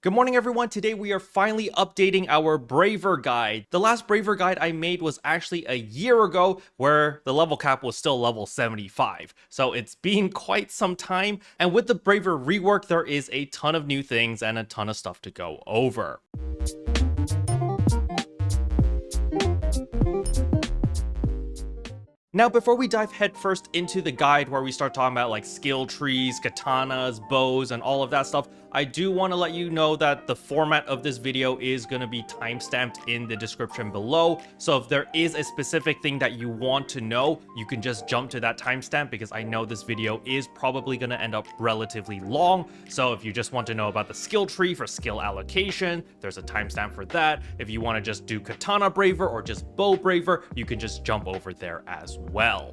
Good morning everyone, today we are finally updating our Braver guide. The last Braver guide I made was actually a year ago where the level cap was still level 75. So it's been quite some time, and with the Braver rework there is a ton of new things and a ton of stuff to go over. Now, before we dive headfirst into the guide where we start talking about like skill trees, katanas, bows, and all of that stuff, I do want to let you know that the format of this video is going to be timestamped in the description below. So if there is a specific thing that you want to know, you can just jump to that timestamp because I know this video is probably going to end up relatively long. So if you just want to know about the skill tree for skill allocation, there's a timestamp for that. If you want to just do Katana Braver or just Bow Braver, you can just jump over there as well.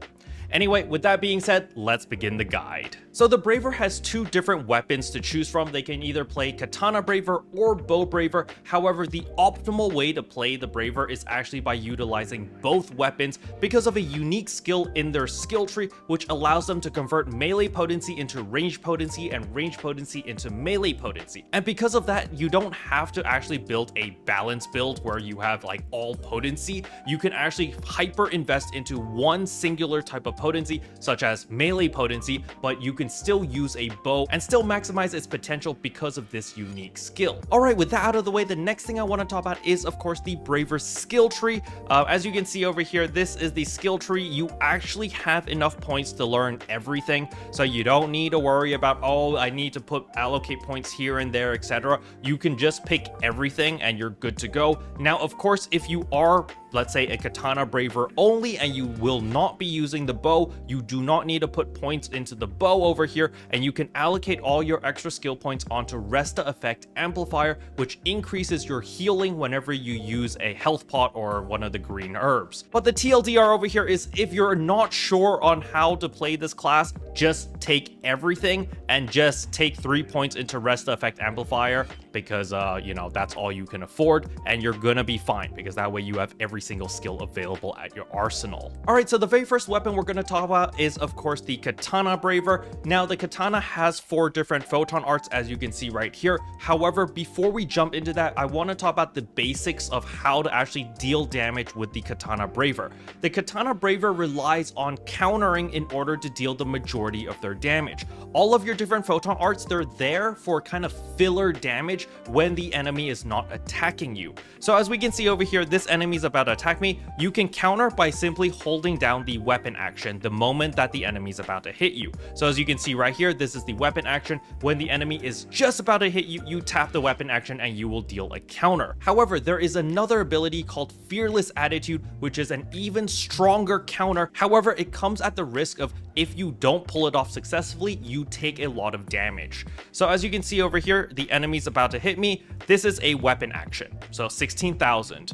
Anyway, with that being said, let's begin the guide. So the Braver has two different weapons to choose from. They can either play Katana Braver or Bow Braver. However, the optimal way to play the Braver is actually by utilizing both weapons because of a unique skill in their skill tree, which allows them to convert melee potency into range potency and range potency into melee potency. And because of that, you don't have to actually build a balanced build where you have like all potency. You can actually hyper invest into one singular type of potency, such as melee potency, but you can still use a bow and still maximize its potential because of this unique skill. Alright, with that out of the way, the next thing I want to talk about is of course the Braver skill tree. As you can see over here, this is the skill tree. You actually have enough points to learn everything, so you don't need to worry about, oh, I need to allocate points here and there, etc. You can just pick everything and you're good to go. Now, of course, if you are, let's say, a Katana Braver only and you will not be using the bow, you do not need to put points into the bow over here, and you can allocate all your extra skill points onto Resta Effect Amplifier, which increases your healing whenever you use a health pot or one of the green herbs. But the TLDR over here is, if you're not sure on how to play this class, just take everything and just take 3 points into Resta Effect Amplifier because you know, that's all you can afford, and you're gonna be fine because that way you have every single skill available at your arsenal. Alright, so the very first weapon we're gonna talk about is of course the Katana Braver. Now the Katana has 4 different Photon Arts, as you can see right here. However, before we jump into that, I want to talk about the basics of how to actually deal damage with the Katana Braver. The Katana Braver relies on countering in order to deal the majority of their damage. All of your different Photon Arts, they're there for kind of filler damage when the enemy is not attacking you. So as we can see over here, this enemy is about to attack me. You can counter by simply holding down the weapon action the moment that the enemy is about to hit you. So as you can see right here, this is the weapon action. When the enemy is just about to hit you, you tap the weapon action and you will deal a counter. However, there is another ability called Fearless Attitude, which is an even stronger counter. However, it comes at the risk of, if you don't pull it off successfully, you take a lot of damage. So as you can see over here, the enemy's about to hit me. This is a weapon action, so 16,000.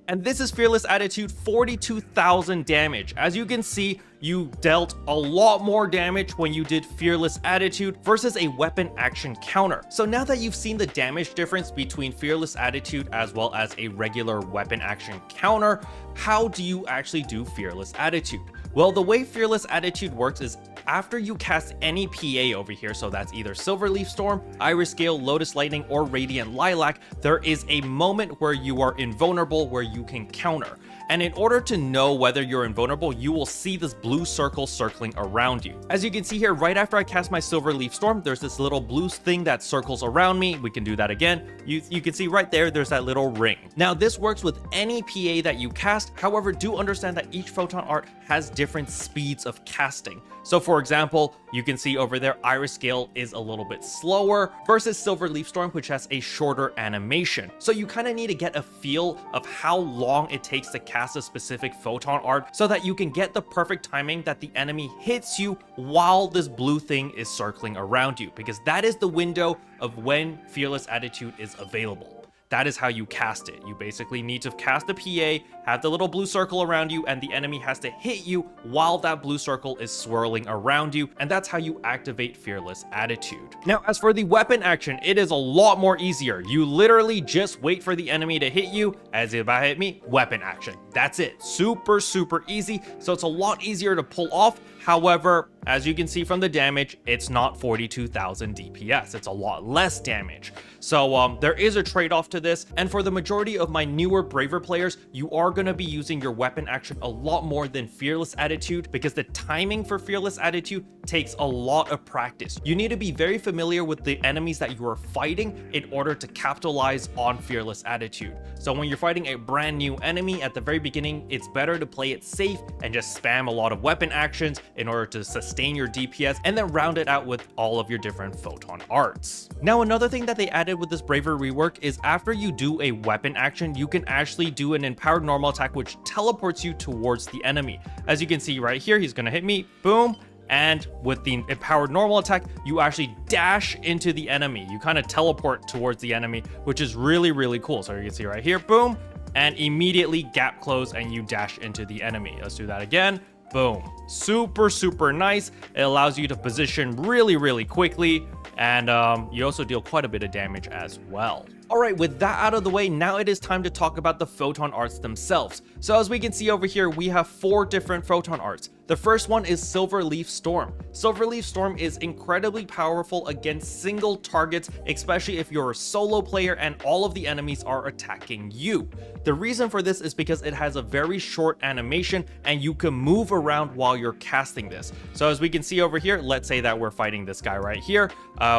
And this is Fearless Attitude, 42,000 damage. As you can see, you dealt a lot more damage when you did Fearless Attitude versus a weapon action counter. So now that you've seen the damage difference between Fearless Attitude as well as a regular weapon action counter, how do you actually do Fearless Attitude? Well, the way Fearless Attitude works is after you cast any PA over here, so that's either Silverleaf Storm, Iris Gale, Lotus Lightning, or Radiant Lilac, there is a moment where you are invulnerable where you can counter. And in order to know whether you're invulnerable, you will see this blue circle circling around you. As you can see here, right after I cast my Silverleaf Storm, there's this little blue thing that circles around me. We can do that again. You can see right there, there's that little ring. Now this works with any PA that you cast. However, do understand that each Photon Art has different speeds of casting. So for example, you can see over there, Iris Gale is a little bit slower versus Silverleaf Storm, which has a shorter animation. So you kind of need to get a feel of how long it takes to cast a specific Photon Art so that you can get the perfect timing that the enemy hits you while this blue thing is circling around you, because that is the window of when Fearless Attitude is available. That is how you cast it. You basically need to cast the PA, have the little blue circle around you, and the enemy has to hit you while that blue circle is swirling around you, and that's how you activate Fearless Attitude. Now, as for the weapon action, it is a lot more easier. You literally just wait for the enemy to hit you. As if I hit me, weapon action. That's it. Super, super easy. So it's a lot easier to pull off. However, as you can see from the damage, it's not 42,000 DPS. It's a lot less damage. So there is a trade-off to this, and for the majority of my newer braver players, you are going to be using your weapon action a lot more than Fearless Attitude, because the timing for Fearless Attitude takes a lot of practice. You need to be very familiar with the enemies that you are fighting in order to capitalize on Fearless Attitude. So when you're fighting a brand new enemy at the very beginning, it's better to play it safe and just spam a lot of weapon actions in order to sustain your DPS, and then round it out with all of your different Photon Arts. Now, another thing that they added with this Braver rework is after you do a weapon action, you can actually do an empowered normal attack which teleports you towards the enemy. As you can see right here, he's gonna hit me, boom, and with the empowered normal attack, you actually dash into the enemy. You kind of teleport towards the enemy, which is really, really cool. So you can see right here, boom, and immediately gap close and you dash into the enemy. Let's do that again. Boom. Super, super nice. It allows you to position really, really quickly, and you also deal quite a bit of damage as well. Alright, with that out of the way, now it is time to talk about the Photon Arts themselves. So as we can see over here, we have 4 different Photon Arts. The first one is Silverleaf Storm. Silverleaf Storm is incredibly powerful against single targets, especially if you're a solo player and all of the enemies are attacking you. The reason for this is because it has a very short animation and you can move around while you're casting this. So as we can see over here, let's say that we're fighting this guy right here.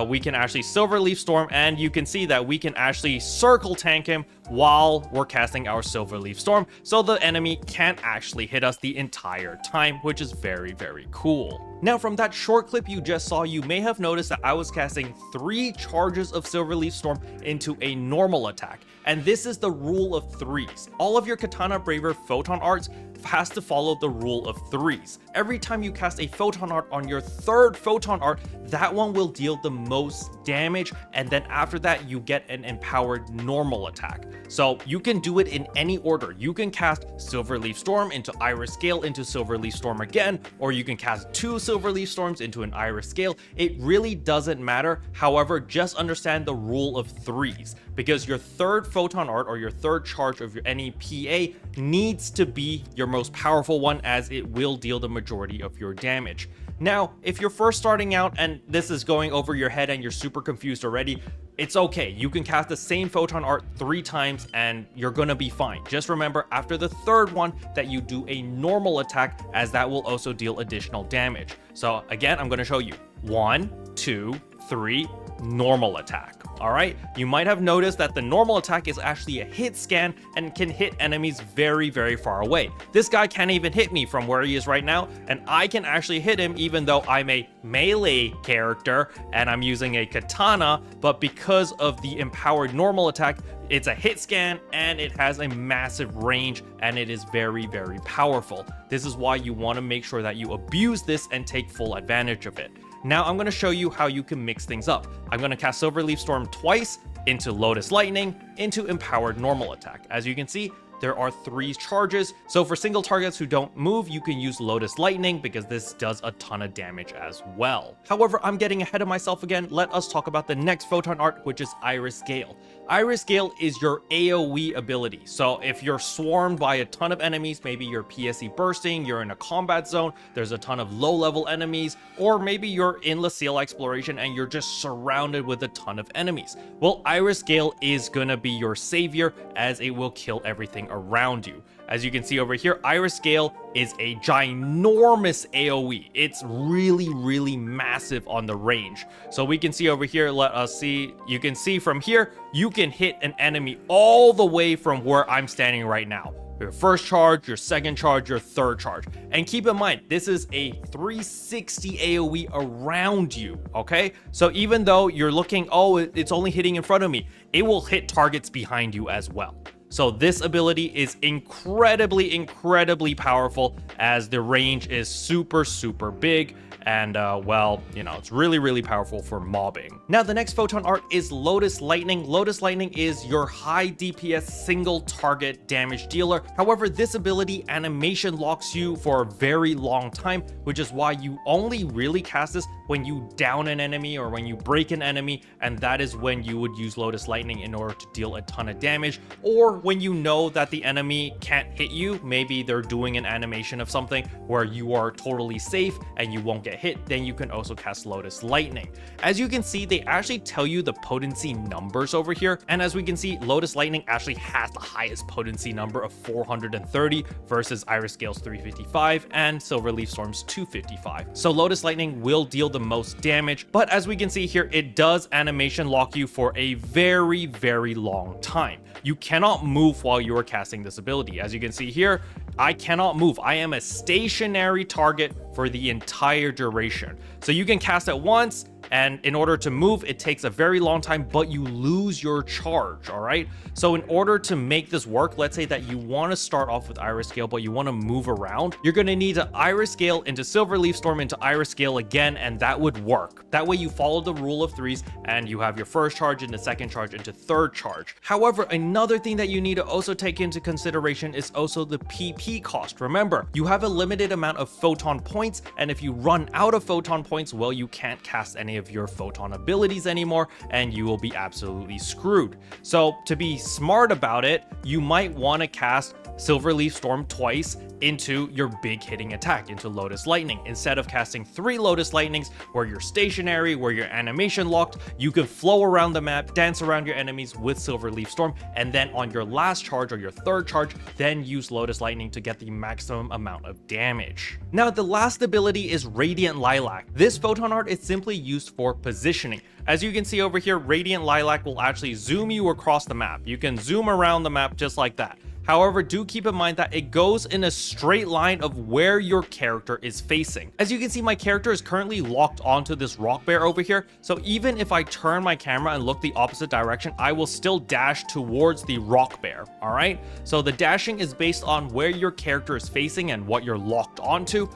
We can actually Silverleaf Storm, and you can see that we can actually circle tank him while we're casting our Silverleaf Storm, so the enemy can't actually hit us the entire time, which is very, very cool. Now, from that short clip you just saw, you may have noticed that I was casting 3 charges of Silverleaf Storm into a normal attack, and this is the rule of 3s. All of your Katana Braver Photon Arts has to follow the rule of 3s. Every time you cast a Photon Art on your 3rd Photon Art, that one will deal the most damage, and then after that you get an empowered normal attack. So you can do it in any order. You can cast Silverleaf Storm into Iris Gale into Silverleaf Storm again, or you can cast 2 Silverleaf Storms into an Iris Gale. It really doesn't matter. However, just understand the rule of 3s, because your 3rd Photon Art or your 3rd charge of your any PA needs to be your most powerful one, as it will deal the majority of your damage. Now, if you're first starting out and this is going over your head and you're super confused already, it's okay. You can cast the same Photon Art 3 times and you're gonna be fine. Just remember after the 3rd one that you do a normal attack, as that will also deal additional damage. So again, I'm gonna show you 1, 2, 3, normal attack. All right, you might have noticed that the normal attack is actually a hit scan and can hit enemies very, very far away. This guy can't even hit me from where he is right now, and I can actually hit him even though I'm a melee character and I'm using a katana, but because of the empowered normal attack, it's a hit scan and it has a massive range and it is very, very powerful. This is why you want to make sure that you abuse this and take full advantage of it. Now I'm going to show you how you can mix things up. I'm going to cast Silverleaf Storm twice into Lotus Lightning into Empowered Normal Attack. As you can see, there are 3 charges. So for single targets who don't move, you can use Lotus Lightning because this does a ton of damage as well. However, I'm getting ahead of myself again. Let us talk about the next Photon Art, which is Iris Gale. Iris Gale is your AoE ability. So if you're swarmed by a ton of enemies, maybe you're PSE bursting, you're in a combat zone, there's a ton of low-level enemies, or maybe you're in Lucille Exploration and you're just surrounded with a ton of enemies. Well, Iris Gale is gonna be your savior, as it will kill everything around you. As you can see over here, Iris Gale is a ginormous AoE. It's really, really massive on the range. So we can see over here, let us see, you can see from here, you can hit an enemy all the way from where I'm standing right now. Your first charge, your second charge, your third charge. And keep in mind, this is a 360 AoE around you, okay? So even though you're looking, oh, it's only hitting in front of me, it will hit targets behind you as well. So this ability is incredibly, incredibly powerful, as the range is super, super big. And well, you know, it's really, really powerful for mobbing. Now, the next Photon Art is Lotus Lightning. Lotus Lightning is your high DPS single target damage dealer. However, this ability animation locks you for a very long time, which is why you only really cast this when you down an enemy or when you break an enemy, and that is when you would use Lotus Lightning in order to deal a ton of damage, or when you know that the enemy can't hit you, maybe they're doing an animation of something where you are totally safe and you won't get hit, then you can also cast Lotus Lightning. As you can see, they actually tell you the potency numbers over here, and as we can see, Lotus Lightning actually has the highest potency number of 430 versus Iris Gale's 355 and Silverleaf Storm's 255. So Lotus Lightning will deal the most damage, but as we can see here, it does animation lock you for a very, very long time. You cannot move while you are casting this ability. As you can see here, I cannot move. I am a stationary target for the entire duration. So you can cast it once, and in order to move, it takes a very long time, but you lose your charge, all right? So in order to make this work, let's say that you want to start off with Iris Gale, but you want to move around, you're going to need to Iris Gale into Silverleaf Storm into Iris Gale again, and that would work. That way you follow the rule of threes, and you have your first charge into second charge into third charge. However, another thing that you need to also take into consideration is also the PP cost. Remember, you have a limited amount of photon points, and if you run out of photon points, well, you can't cast any of your photon abilities anymore, and you will be absolutely screwed. So to be smart about it, you might want to cast Silverleaf Storm twice into your big hitting attack, into Lotus Lightning. Instead of casting 3 Lotus Lightnings where you're stationary, where you're animation locked, you can flow around the map, dance around your enemies with Silverleaf Storm, and then on your last charge or your third charge, then use Lotus Lightning to get the maximum amount of damage. Now, the last ability is Radiant Lilac. This Photon Art is simply used for positioning. As you can see over here, Radiant Lilac will actually zoom you across the map. You can zoom around the map just like that. However, do keep in mind that it goes in a straight line of where your character is facing. As you can see, my character is currently locked onto this rock bear over here. So even if I turn my camera and look the opposite direction, I will still dash towards the rock bear. All right. So the dashing is based on where your character is facing and what you're locked onto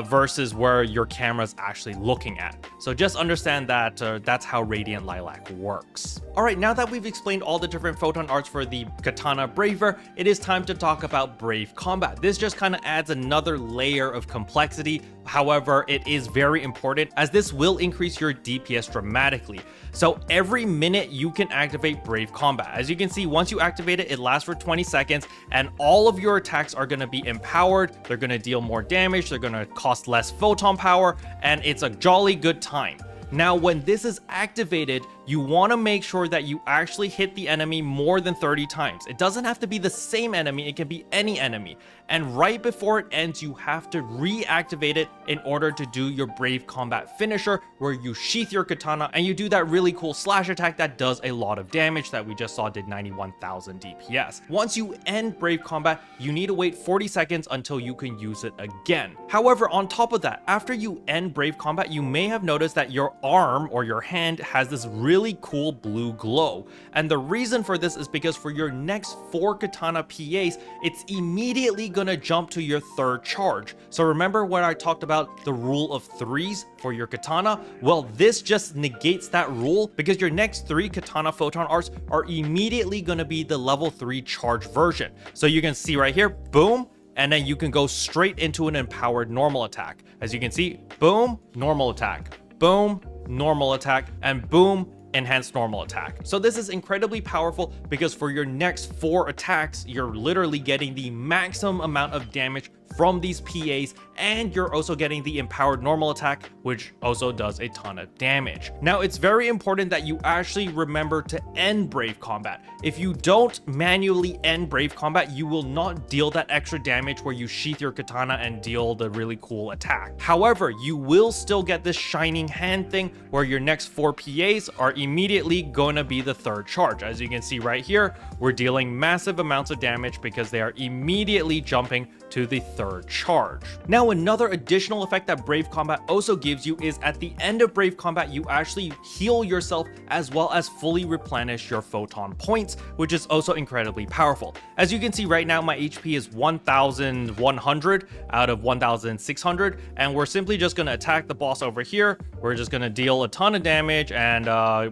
versus where your camera is actually looking at. So just understand that that's how Radiant Lilac works. All right. Now that we've explained all the different Photon Arts for the Katana Braver, it is time to talk about Brave Combat. This just kind of adds another layer of complexity. However, it is very important as this will increase your DPS dramatically. So every minute you can activate Brave Combat. As you can see, once you activate it, it lasts for 20 seconds and all of your attacks are going to be empowered. They're going to deal more damage. They're going to cost less photon power, and it's a jolly good time. Now, when this is activated, you want to make sure that you actually hit the enemy more than 30 times. It doesn't have to be the same enemy, it can be any enemy. And right before it ends, you have to reactivate it in order to do your Brave Combat finisher, where you sheath your katana and you do that really cool slash attack that does a lot of damage that we just saw did 91,000 DPS. Once you end Brave Combat, you need to wait 40 seconds until you can use it again. However, on top of that, after you end Brave Combat, you may have noticed that your arm or your hand has this really cool blue glow. And the reason for this is because for your next 4 katana PAs, it's immediately gonna jump to your third charge. So remember when I talked about the rule of threes for your katana? Well, this just negates that rule because your next 3 katana Photon Arts are immediately gonna be the level 3 charge version. So you can see right here, boom, and then you can go straight into an empowered normal attack. As you can see, boom, normal attack, boom, normal attack, and boom, enhanced normal attack. So this is incredibly powerful because for your next 4 attacks, you're literally getting the maximum amount of damage from these PAs, and you're also getting the empowered normal attack, which also does a ton of damage. Now, it's very important that you actually remember to end Brave Combat. If you don't manually end Brave Combat, you will not deal that extra damage where you sheath your katana and deal the really cool attack. However, you will still get this shining hand thing where your next 4 PAs are immediately gonna be the third charge. As you can see right here, we're dealing massive amounts of damage because they are immediately jumping to the third charge. Now, another additional effect that Brave Combat also gives you is at the end of Brave Combat, you actually heal yourself as well as fully replenish your photon points, which is also incredibly powerful. As you can see right now, my HP is 1,100 out of 1,600, and we're simply just going to attack the boss over here. We're just going to deal a ton of damage, and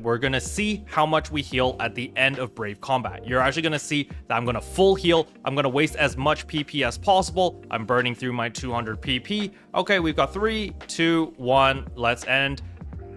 we're going to see how much we heal at the end of Brave Combat. You're actually going to see that I'm going to full heal. I'm going to waste as much PP as possible. I'm burning through my 200 PP. Okay, we've got 3, 2, 1. Let's end.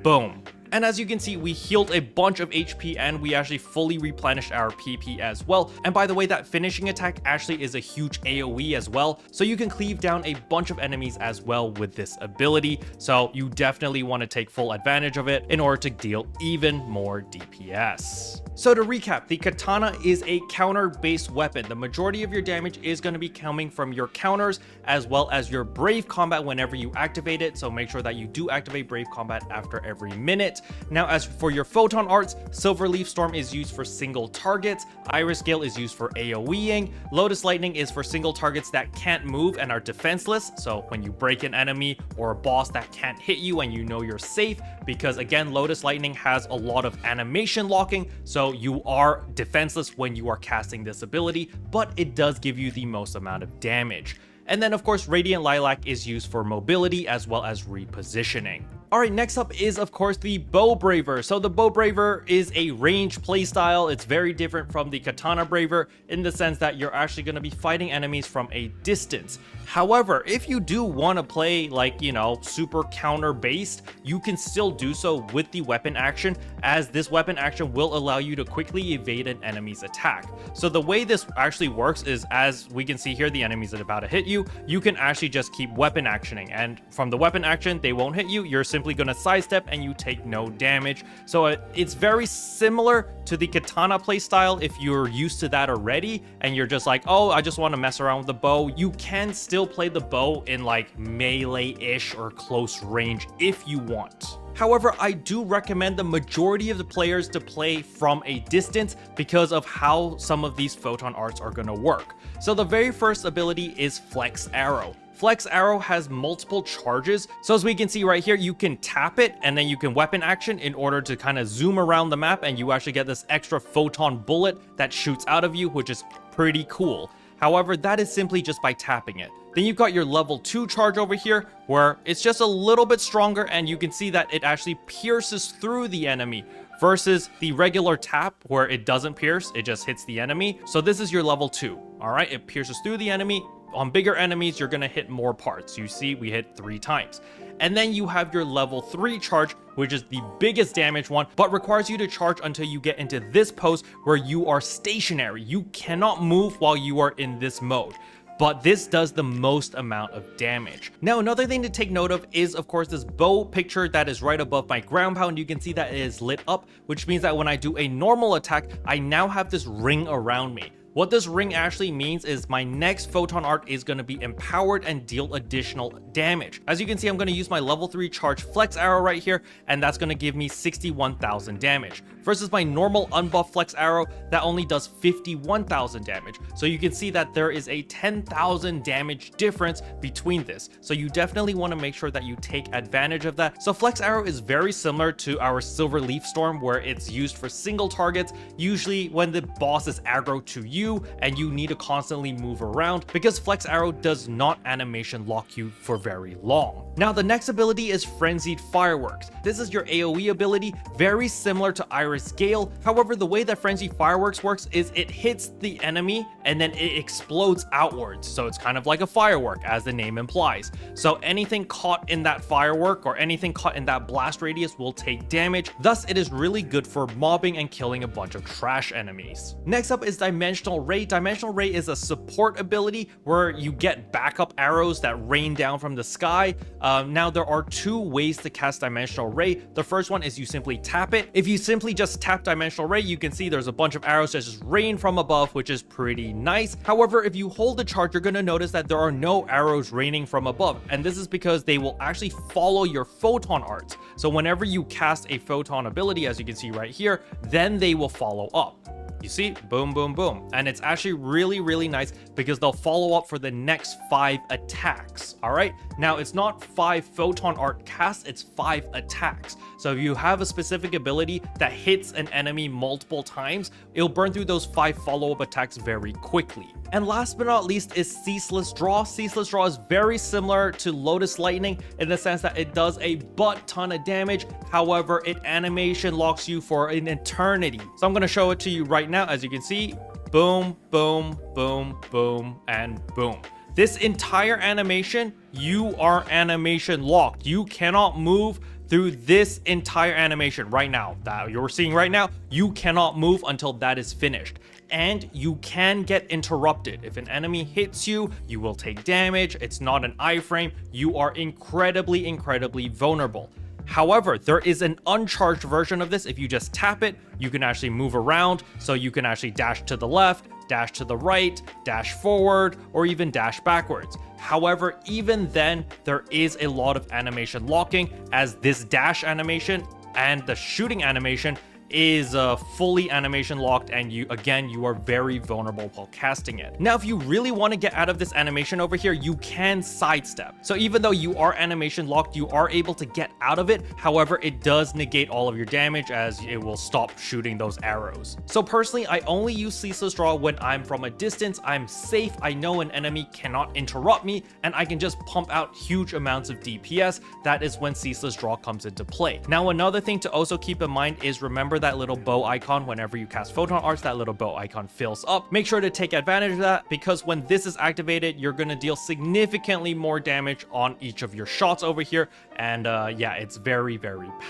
Boom. And as you can see, we healed a bunch of HP and we actually fully replenished our PP as well. And by the way, that finishing attack actually is a huge AoE as well, so you can cleave down a bunch of enemies as well with this ability. So you definitely want to take full advantage of it in order to deal even more DPS. So to recap, the Katana is a counter-based weapon. The majority of your damage is going to be coming from your counters as well as your Brave Combat whenever you activate it, so make sure that you do activate Brave Combat after every minute. Now as for your Photon Arts, Silverleaf Storm is used for single targets, Iris Gale is used for AoEing, Lotus Lightning is for single targets that can't move and are defenseless, so when you break an enemy or a boss that can't hit you and you know you're safe, because again, Lotus Lightning has a lot of animation locking, so you are defenseless when you are casting this ability, but it does give you the most amount of damage. And then of course, Radiant Lilac is used for mobility as well as repositioning. Alright, next up is of course the Bow Braver. So the Bow Braver is a range playstyle. It's very different from the Katana Braver in the sense that you're actually going to be fighting enemies from a distance. However, if you do want to play like, you know, super counter based, you can still do so with the weapon action, as this weapon action will allow you to quickly evade an enemy's attack. So the way this actually works is, as we can see here, the enemies are about to hit you, you can actually just keep weapon actioning, and from the weapon action, they won't hit you. You're simply going to sidestep and you take no damage. So it's very similar to the Katana playstyle. If you're used to that already and you're just like, oh, I just want to mess around with the bow, you can still play the bow in like melee-ish or close range if you want. However, I do recommend the majority of the players to play from a distance because of how some of these Photon Arts are going to work. So the very first ability is Flex Arrow. Flex Arrow has multiple charges, so as we can see right here, you can tap it and then you can weapon action in order to kind of zoom around the map, and you actually get this extra photon bullet that shoots out of you, which is pretty cool. However, that is simply just by tapping it. Then you've got your level 2 charge over here, where it's just a little bit stronger, and you can see that it actually pierces through the enemy versus the regular tap where it doesn't pierce, it just hits the enemy. So this is your level 2. All right, it pierces through the enemy. On bigger enemies, you're going to hit more parts. You see, we hit 3 times. And then you have your level 3 charge, which is the biggest damage one, but requires you to charge until you get into this pose where you are stationary. You cannot move while you are in this mode, but this does the most amount of damage. Now, another thing to take note of is, of course, this bow picture that is right above my ground pound. You can see that it is lit up, which means that when I do a normal attack, I now have this ring around me. What this ring actually means is my next Photon Art is going to be empowered and deal additional damage. As you can see, I'm going to use my level 3 charge Flex Arrow right here, and that's going to give me 61,000 damage. Versus my normal unbuffed Flex Arrow that only does 51,000 damage. So you can see that there is a 10,000 damage difference between this. So you definitely want to make sure that you take advantage of that. So Flex Arrow is very similar to our Silverleaf Storm, where it's used for single targets, usually when the boss is aggro to you and you need to constantly move around, because Flex Arrow does not animation lock you for very long. Now the next ability is Frenzied Fireworks. This is your AoE ability, very similar to Iris Gale. However, the way that Frenzied Fireworks works is it hits the enemy and then it explodes outwards. So it's kind of like a firework, as the name implies. So anything caught in that firework or anything caught in that blast radius will take damage. Thus, it is really good for mobbing and killing a bunch of trash enemies. Next up is Dimensional Ray. Dimensional Ray is a support ability where you get backup arrows that rain down from the sky. Now there are 2 ways to cast Dimensional Ray. The first one is you simply tap it. If you simply just tap Dimensional Ray, you can see there's a bunch of arrows that just rain from above, which is pretty nice. However, if you hold the charge, you're going to notice that there are no arrows raining from above, and this is because they will actually follow your Photon Arts. So whenever you cast a Photon ability, as you can see right here, then they will follow up. You see, boom, boom, boom. And it's actually really, really nice because they'll follow up for the next 5 attacks. All right. Now it's not 5 Photon Art casts, it's 5 attacks. So if you have a specific ability that hits an enemy multiple times, it'll burn through those 5 follow-up attacks very quickly. And last but not least is Ceaseless Draw. Ceaseless Draw is very similar to Lotus Lightning in the sense that it does a butt ton of damage. However, it animation locks you for an eternity. So I'm going to show it to you right now. As you can see, boom, boom, boom, boom, and boom. This entire animation, you are animation locked. You cannot move through this entire animation right now that you're seeing right now, you cannot move until that is finished. And you can get interrupted. If an enemy hits you, you will take damage. It's not an iframe. You are incredibly vulnerable. However, there is an uncharged version of this. If you just tap it, you can actually move around. So you can actually dash to the left, dash to the right, dash forward, or even dash backwards. However, even then, there is a lot of animation locking, as this dash animation and the shooting animation is fully animation locked, and you are very vulnerable while casting it. Now, if you really want to get out of this animation over here, you can sidestep. So even though you are animation locked, you are able to get out of it. However, it does negate all of your damage, as it will stop shooting those arrows. So personally, I only use ceaseless draw when I'm from a distance. I'm safe. I know an enemy cannot interrupt me, and I can just pump out huge amounts of DPS. That is when ceaseless draw comes into play. Now, another thing to also keep in mind is, remember that little bow icon. Whenever you cast Photon Arts, that little bow icon fills up. Make sure to take advantage of that, because when this is activated, you're going to deal significantly more damage on each of your shots over here. And yeah, it's very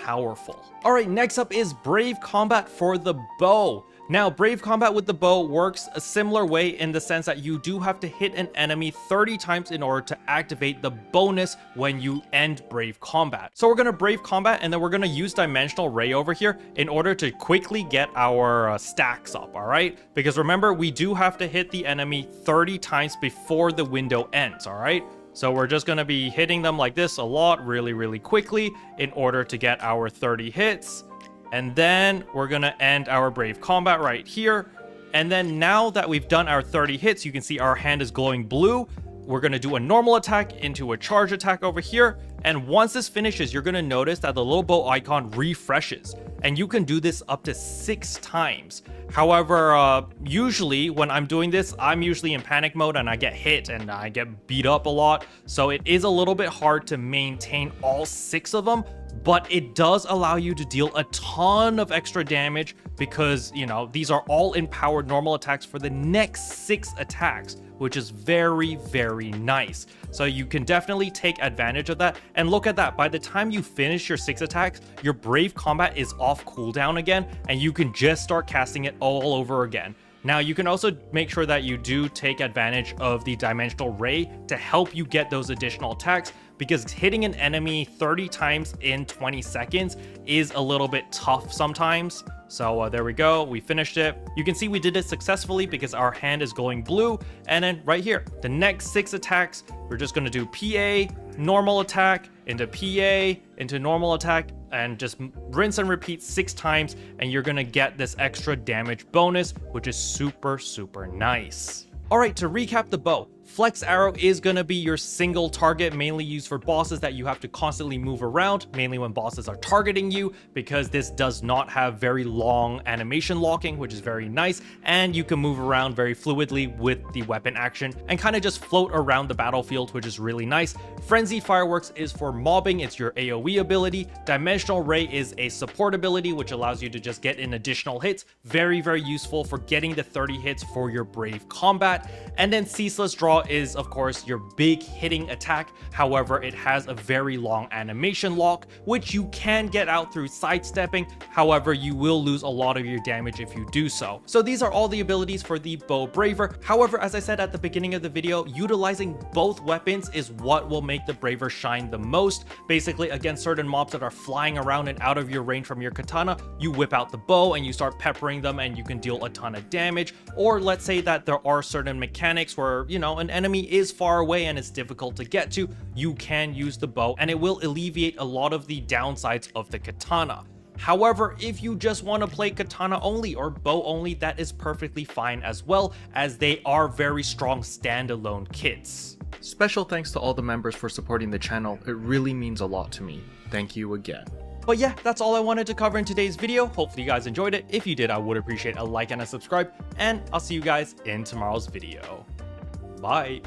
powerful. All right, next up is Brave Combat for the bow. Now, Brave Combat with the bow works a similar way, in the sense that you do have to hit an enemy 30 times in order to activate the bonus when you end Brave Combat. So we're going to Brave Combat, and then we're going to use Dimensional Ray over here in order to quickly get our stacks up, all right? Because remember, we do have to hit the enemy 30 times before the window ends, all right? So we're just going to be hitting them like this a lot, really quickly, in order to get our 30 hits. And then we're going to end our Brave Combat right here. And then now that we've done our 30 hits, you can see our hand is glowing blue. We're going to do a normal attack into a charge attack over here. And once this finishes, you're going to notice that the little bow icon refreshes. And you can do this up to 6 times. However, usually when I'm doing this, I'm usually in panic mode and I get hit and I get beat up a lot. So it is a little bit hard to maintain all 6 of them. But it does allow you to deal a ton of extra damage, because, you know, these are all empowered normal attacks for the next 6 attacks, which is very nice. So you can definitely take advantage of that. And look at that, by the time you finish your 6 attacks, your Brave Combat is off cooldown again, and you can just start casting it all over again. Now, you can also make sure that you do take advantage of the Dimensional Ray to help you get those additional attacks, because hitting an enemy 30 times in 20 seconds is a little bit tough sometimes. So there we go, we finished it. You can see we did it successfully because our hand is glowing blue. And then right here, the next 6 attacks, we're just going to do PA, normal attack, into PA, into normal attack, and just rinse and repeat 6 times, and you're going to get this extra damage bonus, which is super nice. All right, to recap the bow, Flex Arrow is going to be your single target, mainly used for bosses that you have to constantly move around, mainly when bosses are targeting you, because this does not have very long animation locking, which is very nice, and you can move around very fluidly with the weapon action and kind of just float around the battlefield, which is really nice. Frenzy Fireworks is for mobbing, it's your AoE ability. Dimensional Ray is a support ability, which allows you to just get in additional hits, very useful for getting the 30 hits for your Brave Combat. And then Ceaseless Draw is, of course, your big hitting attack. However, it has a very long animation lock, which you can get out through sidestepping. However, you will lose a lot of your damage if you do so. So these are all the abilities for the Bow Braver. However, as I said at the beginning of the video, utilizing both weapons is what will make the Braver shine the most. Basically, against certain mobs that are flying around and out of your range from your katana, you whip out the bow and you start peppering them, and you can deal a ton of damage. Or let's say that there are certain mechanics where, you know, an enemy is far away and it's difficult to get to, you can use the bow and it will alleviate a lot of the downsides of the katana. However, if you just want to play katana only or bow only, that is perfectly fine as well, as they are very strong standalone kits. Special thanks to all the members for supporting the channel. It really means a lot to me. Thank you again. But yeah, that's all I wanted to cover in today's video. Hopefully you guys enjoyed it. If you did, I would appreciate a like and a subscribe, and I'll see you guys in tomorrow's video. Bye.